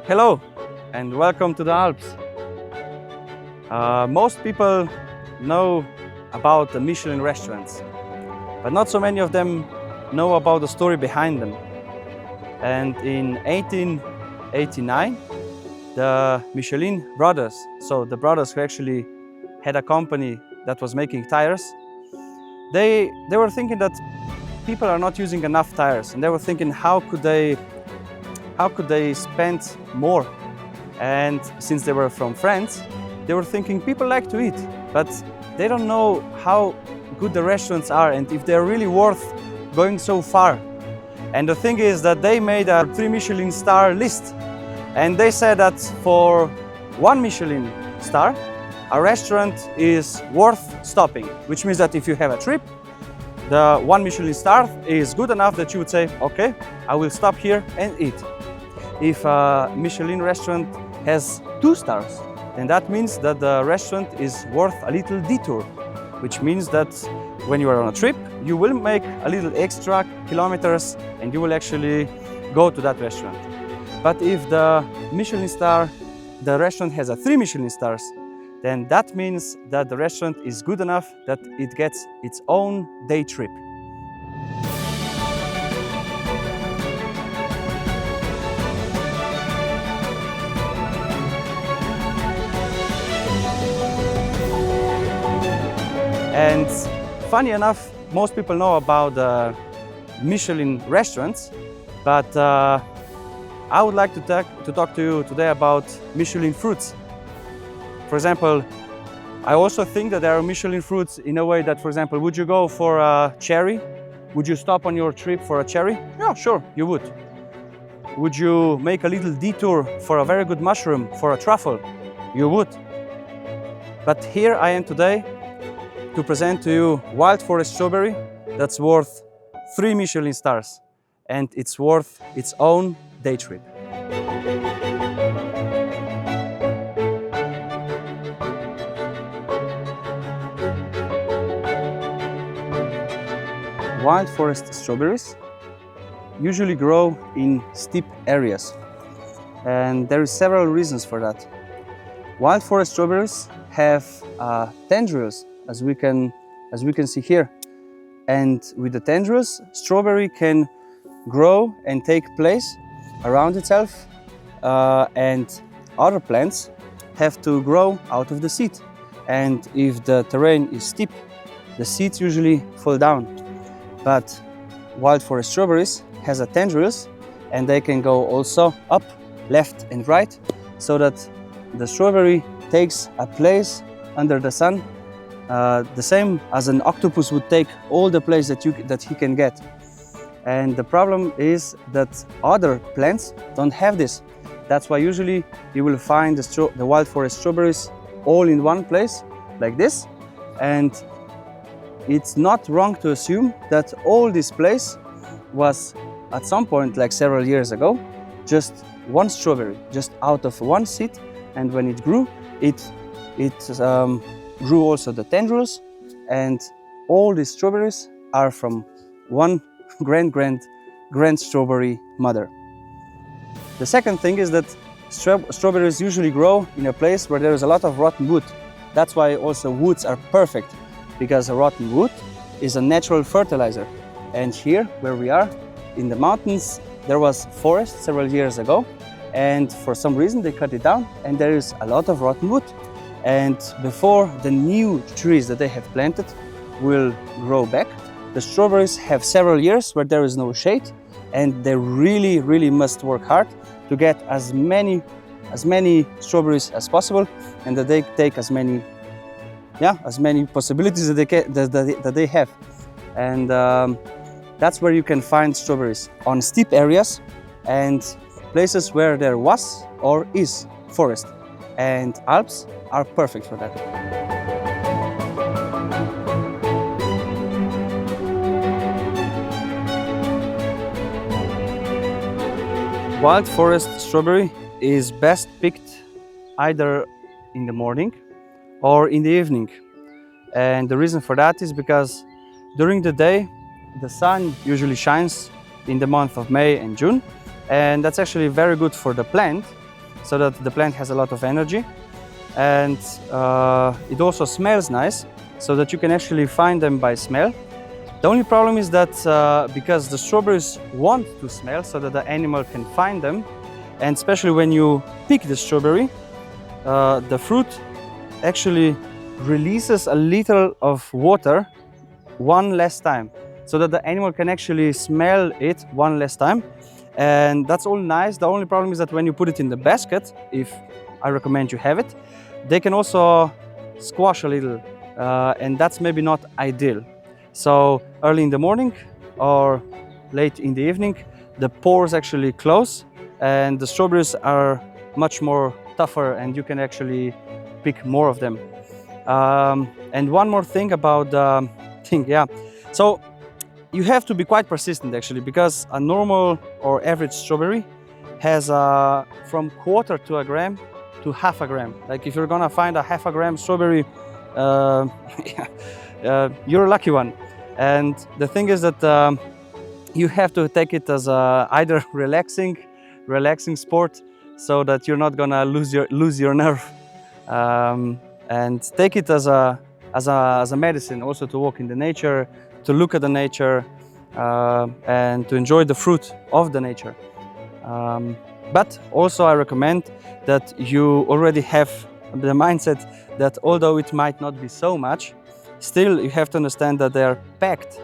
Hello and welcome to the Alps. Most people know about the Michelin restaurants, but not so many of them know about the story behind them. And in 1889, the Michelin brothers, so the brothers who actually had a company that was making tires, they were thinking that people are not using enough tires, and they were thinking how could they spend more. And since they were from France, they were thinking people like to eat, but they don't know how good the restaurants are and if they're really worth going so far. And the thing is that they made a 3 Michelin star list, and they said that for 1 Michelin star, a restaurant is worth stopping, which means that if you have a trip, the 1 Michelin star is good enough that you would say, okay, I will stop here and eat. If a Michelin restaurant has 2 stars, then that means that the restaurant is worth a little detour, which means that when you are on a trip, you will make a little extra kilometers and you will actually go to that restaurant. But if the restaurant has a 3 Michelin stars, then that means that the restaurant is good enough that it gets its own day trip. And funny enough, most people know about the Michelin restaurants, but I would like to talk to you today about Michelin fruits. For example, I also think that there are Michelin fruits in a way that, for example, would you go for a cherry? Would you stop on your trip for a cherry? Yeah, sure, you would. Would you make a little detour for a very good mushroom, for a truffle? You would. But here I am today to present to you Wild Forest Strawberry that's worth 3 Michelin stars, and it's worth its own day trip. Wild Forest strawberries usually grow in steep areas, and there are several reasons for that. Wild Forest strawberries have tendrils, as we can see here, and with the tendrils, strawberry can grow and take place around itself, and other plants have to grow out of the seed. And if the terrain is steep, the seeds usually fall down. But Wild Forest strawberries has tendrils, and they can go also up, left and right, so that the strawberry takes a place under the sun, the same as an octopus would take all the place that he can get. And the problem is that other plants don't have this. That's why usually you will find the Wild Forest strawberries all in one place, like this. And it's not wrong to assume that all this place was at some point, like several years ago, just one strawberry, just out of one seed. And when it grew, it grew also the tendrils, and all these strawberries are from one grand strawberry mother. The second thing is that strawberries usually grow in a place where there is a lot of rotten wood. That's why also woods are perfect, because a rotten wood is a natural fertilizer. And here, where we are, in the mountains, there was forest several years ago, and for some reason they cut it down, and there is a lot of rotten wood. And before the new trees that they have planted will grow back, the strawberries have several years where there is no shade, and they really must work hard to get as many strawberries as possible, and that they take as many possibilities that they have. And that's where you can find strawberries, on steep areas and places where there was or is forest. And Alps are perfect for that. Wild Forest strawberry is best picked either in the morning or in the evening. And the reason for that is because during the day, the sun usually shines in the month of May and June, and that's actually very good for the plant so that the plant has a lot of energy. And it also smells nice, so that you can actually find them by smell. The only problem is that because the strawberries want to smell so that the animal can find them, and especially when you pick the strawberry, the fruit actually releases a little of water one less time, so that the animal can actually smell it one less time. And that's all nice. The only problem is that when you put it in the basket, if I recommend you have it, they can also squash a little, and that's maybe not ideal. So early in the morning or late in the evening, the pores actually close and the strawberries are much more tougher and you can actually pick more of them. And one more thing about the thing, so you have to be quite persistent actually, because a normal or average strawberry has from quarter to a gram to half a gram. Like if you're gonna find a half a gram strawberry, you're a lucky one. And the thing is that you have to take it as either relaxing sport, so that you're not gonna lose your nerve, and take it as a medicine, also to walk in the nature, to look at the nature, and to enjoy the fruit of the nature. But also I recommend that you already have the mindset that although it might not be so much, still you have to understand that they are packed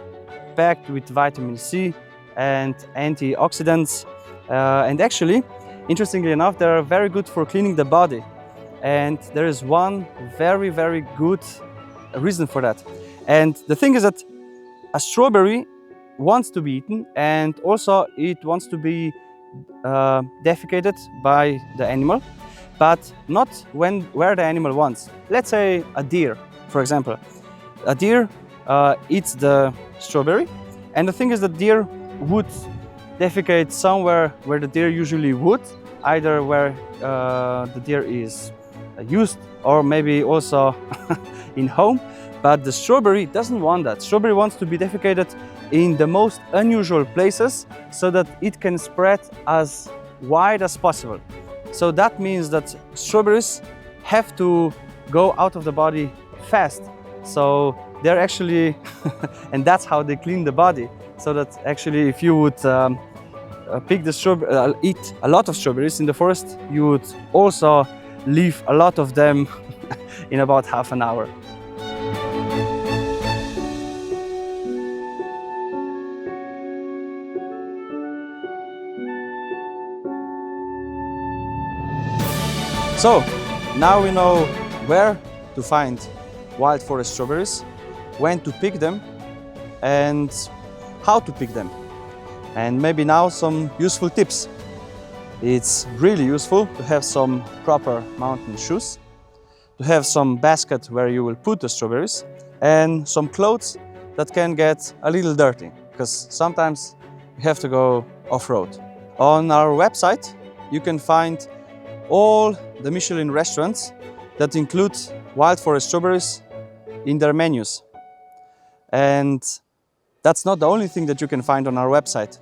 with vitamin C and antioxidants, and actually, interestingly enough, they are very good for cleaning the body. And there is one very, very good reason for that. And the thing is that a strawberry wants to be eaten, and also it wants to be defecated by the animal, but not where the animal wants. Let's say a deer, for example. A deer eats the strawberry, and the thing is that deer would defecate somewhere where the deer usually would, either where the deer is used or maybe also in home. But the strawberry doesn't want that. Strawberry wants to be defecated in the most unusual places so that it can spread as wide as possible. So that means that strawberries have to go out of the body fast. So they're actually, and that's how they clean the body. So that actually if you would pick the strawberry, eat a lot of strawberries in the forest, you would also leave a lot of them in about half an hour. So now we know where to find wild forest strawberries, when to pick them, and how to pick them. And maybe now some useful tips. It's really useful to have some proper mountain shoes, to have some basket where you will put the strawberries, and some clothes that can get a little dirty, because sometimes you have to go off-road. On our website you can find all the Michelin restaurants that include wild forest strawberries in their menus. And that's not the only thing that you can find on our website.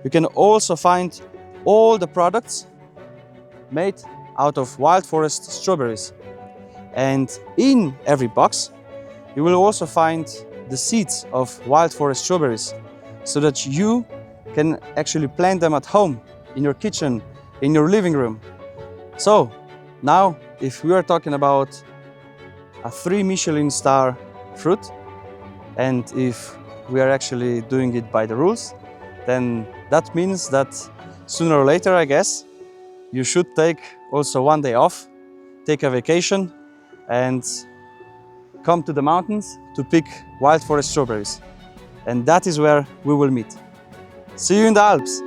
You can also find all the products made out of wild forest strawberries. And in every box, you will also find the seeds of wild forest strawberries, so that you can actually plant them at home, in your kitchen, in your living room. So now, if we are talking about a 3 Michelin star fruit, and if we are actually doing it by the rules, then that means that sooner or later, I guess, you should take also one day off, take a vacation, and come to the mountains to pick wild forest strawberries. And that is where we will meet. See you in the Alps!